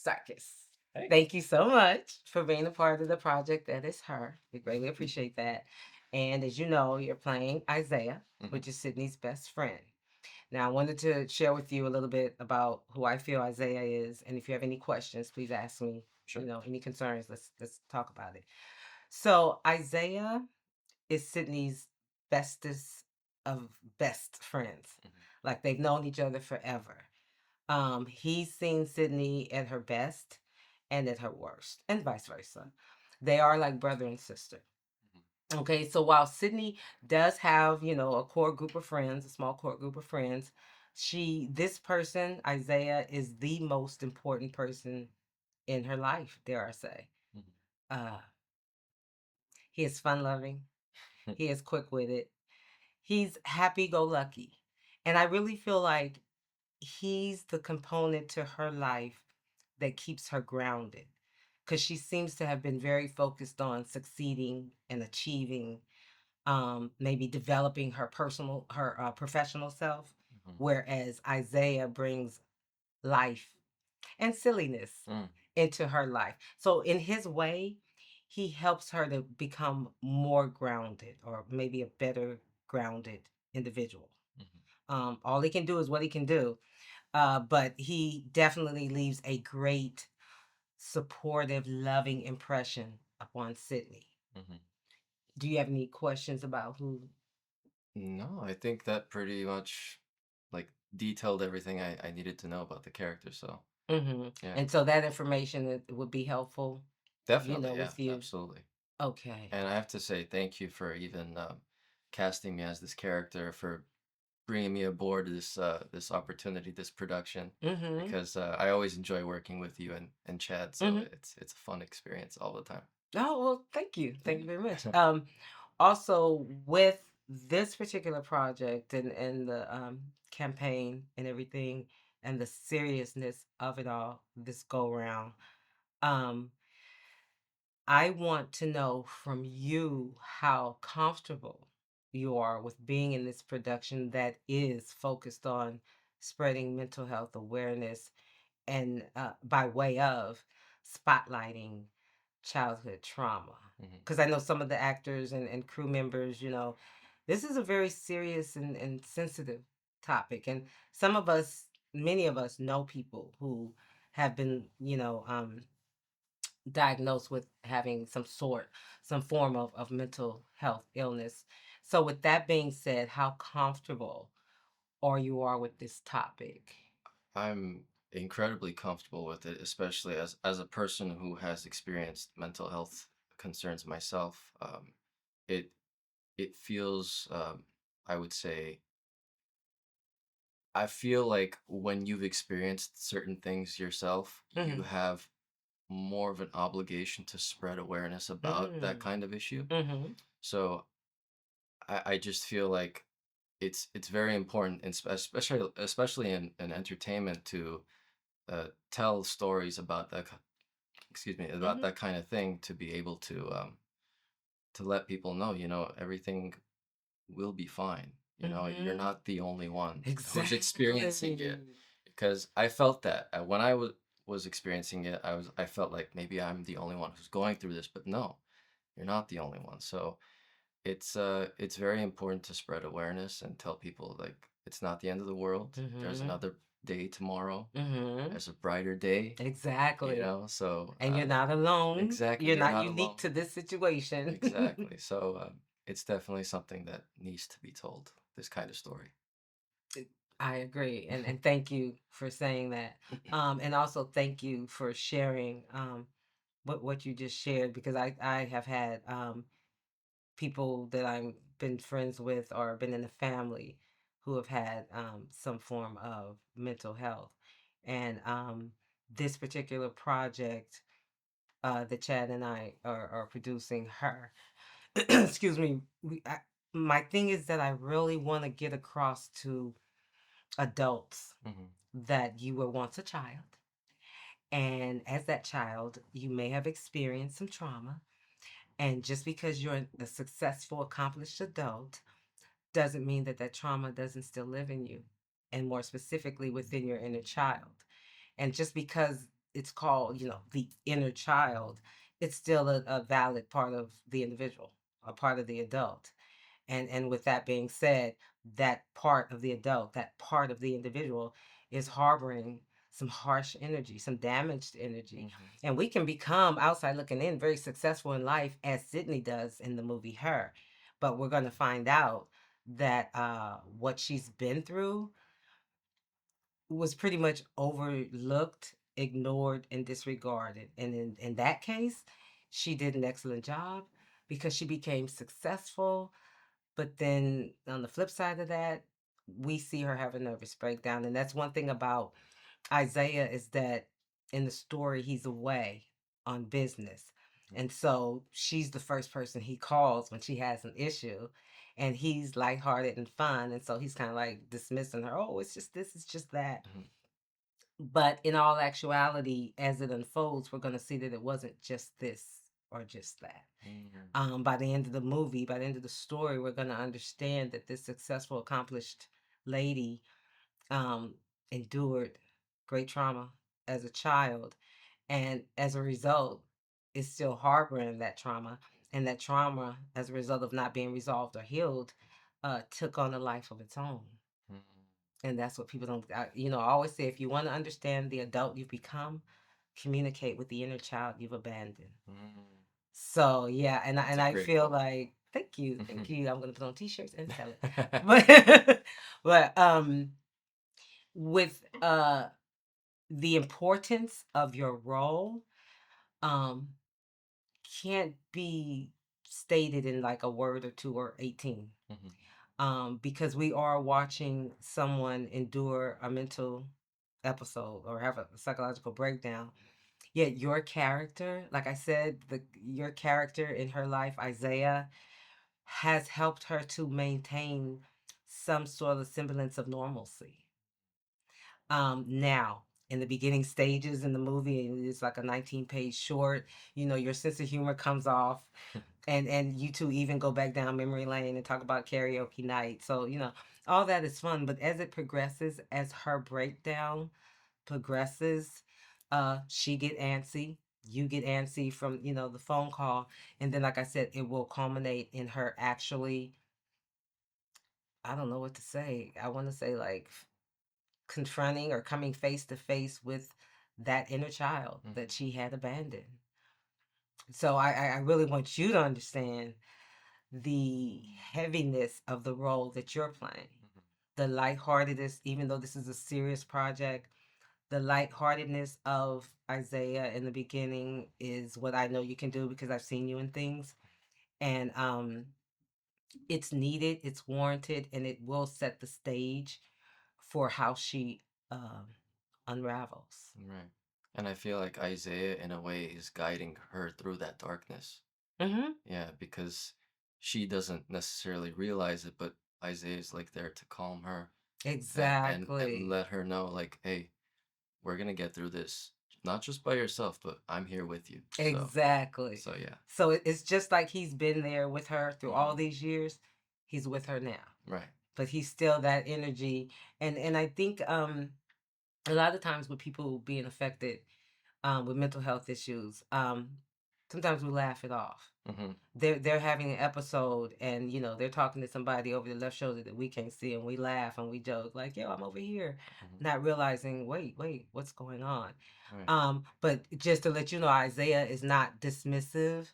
Sarkis. Hey. Thank you so much for being a part of the project that is her. We greatly appreciate that. And as you know, you're playing Isaiah, which is Sydney's best friend. Now, I wanted to share with you a little bit about who I feel Isaiah is, and if you have any questions, please ask me. Sure. Any concerns? Let's talk about it. So, Isaiah is Sydney's bestest of best friends. Like they've known each other forever. He's seen Sydney at her best and at her worst, and vice versa. They are like brother and sister. Okay, so while Sydney does have, a core group of friends, a small core group of friends, this person, Isaiah, is the most important person in her life, dare I say. Uh, he is fun loving, he is quick witted, he's happy go lucky. And I really feel like he's the component to her life that keeps her grounded because she seems to have been very focused on succeeding and achieving, maybe developing her professional self, whereas Isaiah brings life and silliness into her life. So in his way, he helps her to become more grounded, or maybe a better grounded individual. All he can do is what he can do, but he definitely leaves a great, supportive, loving impression upon Sydney. Do you have any questions about who? No, I think that pretty much like detailed everything I needed to know about the character. So yeah, And so that information would be helpful, definitely, yeah, with you. absolutely. Okay. And I have to say thank you for even casting me as this character, for bringing me aboard this opportunity, this production, Mm-hmm. because I always enjoy working with you and Chad. So Mm-hmm. it's a fun experience all the time. Oh, well, thank you. Thank you very much. Yeah. Also with this particular project and the campaign and everything and the seriousness of it all this go round, um, I want to know from you how comfortable you are with being in this production that is focused on spreading mental health awareness and by way of spotlighting childhood trauma. Because I know some of the actors and crew members, this is a very serious and sensitive topic. And some of us, many of us, know people who have been, diagnosed with having some form of mental health illness. So, with that being said, how comfortable are with this topic? I'm incredibly comfortable with it, especially as a person who has experienced mental health concerns myself. It it feels, I would say, I feel like when you've experienced certain things yourself, you Mm-hmm. have more of an obligation to spread awareness about that Mm-hmm. kind of issue. Mm-hmm. So I just feel like it's very important, and especially in entertainment, to tell stories about excuse me, about Mm-hmm. that kind of thing, to be able to let people know, everything will be fine. You're Mm-hmm. not the only one who's experiencing Exactly. it. Because I felt that when I was experiencing it, I felt like maybe I'm the only one who's going through this, but no, you're not the only one. So it's very important to spread awareness and tell people, like, it's not the end of the world. There's Mm-hmm. another day tomorrow. Mm-hmm. There's a brighter day, Exactly. So And you're not alone. exactly, You're you're not not unique alone. to this situation. Exactly. So it's definitely something that needs to be told. This kind of story. I agree, and thank you for saying that. And also thank you for sharing what you just shared, because I have had people that I've been friends with or been in the family who have had some form of mental health, and this particular project that Chad and I are producing her. Excuse me. My thing is that I really want to get across to adults Hmm. that you were once a child. And as that child, you may have experienced some trauma. And just because you're a successful, accomplished adult doesn't mean that that trauma doesn't still live in you. And more specifically, within your inner child. And just because it's called, the inner child, it's still a valid part of the individual, a part of the adult. And with that being said, that part of the adult, that part of the individual is harboring some harsh energy, some damaged energy. And we can become, outside looking in, very successful in life, as Sydney does in the movie Her. But we're going to find out that what she's been through was pretty much overlooked, ignored, and disregarded. And in that case, she did an excellent job because she became successful. But then on the flip side of that, we see her have a nervous breakdown. And that's one thing about Isaiah, is that in the story, he's away on business. And so she's the first person he calls when she has an issue. And he's lighthearted and fun. And so he's kind of like dismissing her. Oh, it's just this, it's just that. But in all actuality, as it unfolds, we're going to see that it wasn't just this or just that. By the end of the movie, by the end of the story, we're going to understand that this successful, accomplished lady um, endured great trauma as a child. And as a result, is still harboring that trauma. And that trauma, as a result of not being resolved or healed, took on a life of its own. And that's what people don't, I always say, if you want to understand the adult you've become, communicate with the inner child you've abandoned. So yeah, and I feel like, thank you, thank you. I'm gonna put on t-shirts and sell it. But with the importance of your role, um, can't be stated in like a word or two or 18. Because we are watching someone endure a mental episode or have a psychological breakdown. Yet your character, like I said, your character in her life, Isaiah, has helped her to maintain some sort of semblance of normalcy. Now, in the beginning stages in the movie, and it's like a 19-page short, your sense of humor comes off. And you two even go back down memory lane and talk about karaoke night. So, all that is fun. But as it progresses, as her breakdown progresses, she get antsy. You get antsy from, the phone call. And then, like I said, it will culminate in her actually, I don't know what to say. I want to say like confronting or coming face to face with that inner child that she had abandoned. So I really want you to understand the heaviness of the role that you're playing. The lightheartedness, even though this is a serious project, the lightheartedness of Isaiah in the beginning is what I know you can do because I've seen you in things. And it's needed, it's warranted, and it will set the stage for how she unravels. Right. And I feel like Isaiah, in a way, is guiding her through that darkness. Mm-hmm. Yeah, because she doesn't necessarily realize it, but Isaiah is like there to calm her and Exactly. let her know, like, hey, we're gonna get through this, not just by yourself, but I'm here with you. Exactly. So yeah. So it's just like he's been there with her through all these years. He's with her now. Right. But he's still that energy. And I think a lot of times with people being affected with mental health issues, sometimes we laugh it off. They're having an episode, and they're talking to somebody over the left shoulder that we can't see, and we laugh and we joke like, "Yo, I'm over here," not realizing, wait, what's going on? Right. But just to let you know, Isaiah is not dismissive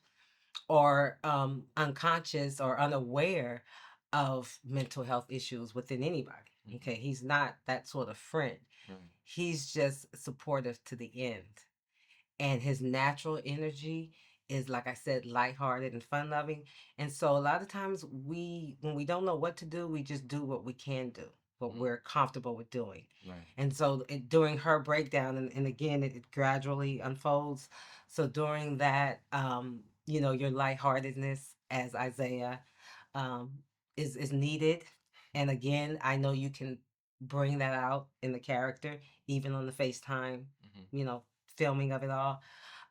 or unconscious or unaware of mental health issues within anybody. Okay, he's not that sort of friend. Right. He's just supportive to the end. And his natural energy is, like I said, lighthearted and fun loving. And so a lot of times when we don't know what to do, we just do what we can do, what we're comfortable with doing. Right. And so during her breakdown, and again, it gradually unfolds. So during that, your lightheartedness as Isaiah um, is needed. And again, I know you can bring that out in the character, even on the FaceTime, you know, filming of it all.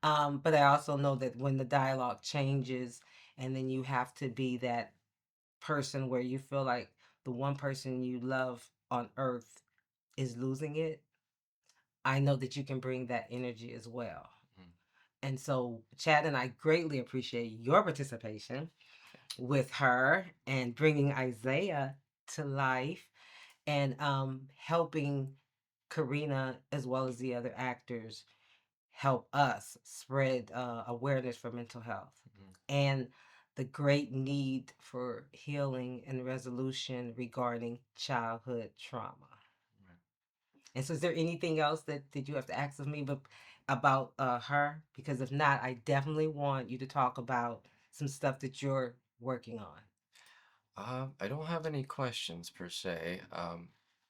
But I also know that when the dialogue changes, and then you have to be that person where you feel like the one person you love on earth is losing it. I know that you can bring that energy as well. Mhm. And so, Chad and I greatly appreciate your participation with her and bringing Isaiah to life and helping Karina as well as the other actors help us spread awareness for mental health Mhm. and the great need for healing and resolution regarding childhood trauma. Right. And so, is there anything else that did you have to ask of me about her? Because if not, I definitely want you to talk about some stuff that you're working on. I don't have any questions per se,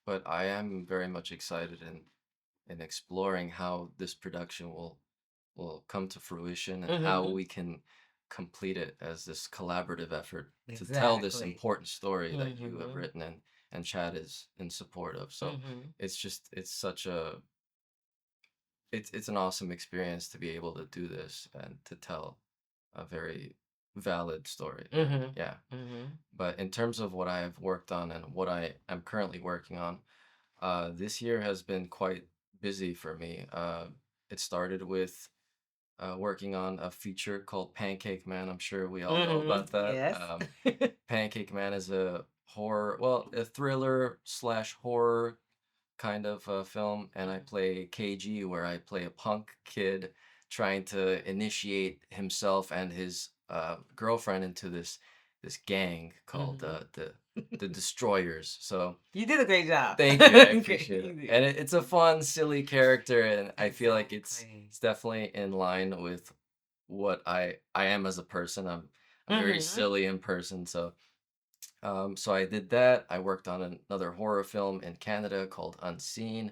but I am very much excited in exploring how this production will come to fruition and how Mm-hmm. we can complete it as this collaborative effort to tell this Exactly. important story that you have Mm-hmm. written and Chad is in support of. So Mm-hmm. it's such a it's an awesome experience to be able to do this and to tell a very valid story. Mm-hmm. Yeah. Mm-hmm. But in terms of what I have worked on and what I am currently working on, this year has been quite busy for me. It started with working on a feature called Pancake Man. I'm sure we all know Mm-hmm. about that. Yes. Pancake Man is a horror, well, a thriller slash horror kind of film, and I play KG, where I play a punk kid trying to initiate himself and his girlfriend into this gang called Mm-hmm. the Destroyers. So You did a great job. thank you, I Okay, appreciate you it, did. and it's a fun, silly character, and I feel like Exactly. it's definitely in line with what I am as a person. I'm very Mm-hmm. silly in person, so I did that. I worked on another horror film in Canada called Unseen.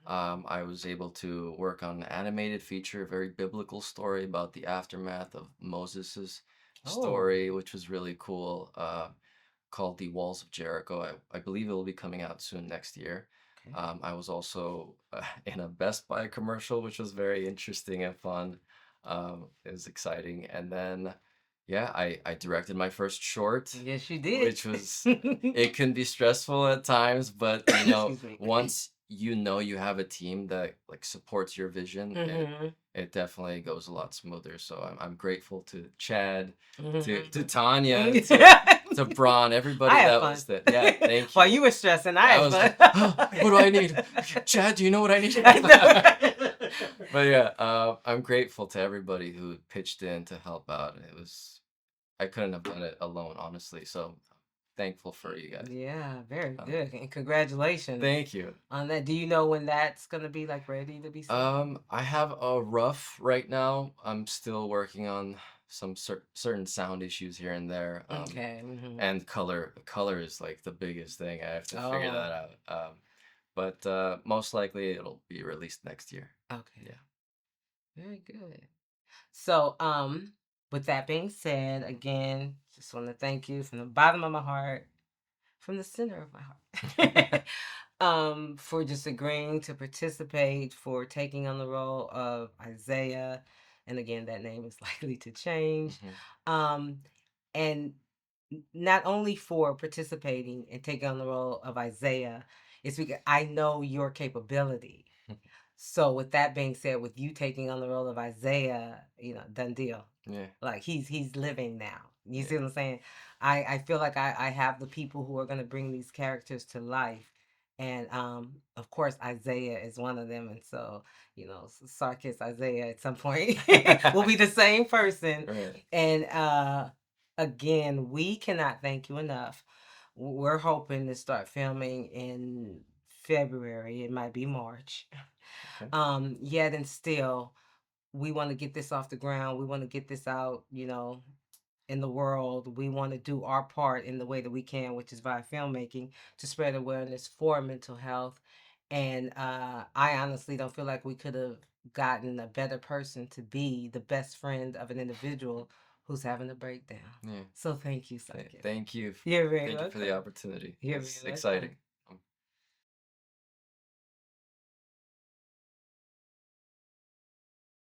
I was able to work on an animated feature, a very biblical story about the aftermath of Moses's Oh. story, which was really cool, called The Walls of Jericho. I believe it will be coming out soon next year. Okay. I was also in a Best Buy commercial, which was very interesting and fun. It was exciting. And then, yeah, I directed my first short, Yes, you did. which was, it can be stressful at times, but Excuse me. once you know you have a team that like supports your vision, Mm-hmm. it definitely goes a lot smoother. So I'm grateful to Chad, to Mm-hmm. Tanya, to I Braun, everybody had that fun. was that. Yeah, thank While you. you were stressing, I I had was fun. like, oh, what do I need? Chad, do you know what I need? I know. But yeah, I'm grateful to everybody who pitched in to help out. I couldn't have done it alone, honestly. So thankful for you guys. Yeah, very Um, good. And congratulations thank you. on that. Do you know when that's gonna be like ready to be seen? I have a rough right now. I'm still working on some certain sound issues here and there. Okay. Mm-hmm. And color is like the biggest thing. I have to figure Oh, that out. But most likely it'll be released next year. okay. Yeah. Very good. So, with that being said, again, just want to thank you from the bottom of my heart, from the center of my heart, for just agreeing to participate, for taking on the role of Isaiah, and again, that name is likely to change, Mhm. um, and not only for participating and taking on the role of Isaiah, it's because I know your capability. So with that being said, with you taking on the role of Isaiah, done deal. Yeah. Like he's living now. You see Yeah. what I'm saying? I feel like I have the people who are gonna bring these characters to life. And of course Isaiah is one of them. And so, Sarkis Isaiah at some point will be the same person. Right. And again, we cannot thank you enough. We're hoping to start filming in February. It might be March. Okay. Yet and still, we want to get this off the ground. We want to get this out, in the world. We want to do our part in the way that we can, which is via filmmaking, to spread awareness for mental health. And I honestly don't feel like we could have gotten a better person to be the best friend of an individual who's having a breakdown. Yeah. So thank you, Sarkis. Thank you. You're very Thank you for the welcome. opportunity. You're It's very welcome. exciting.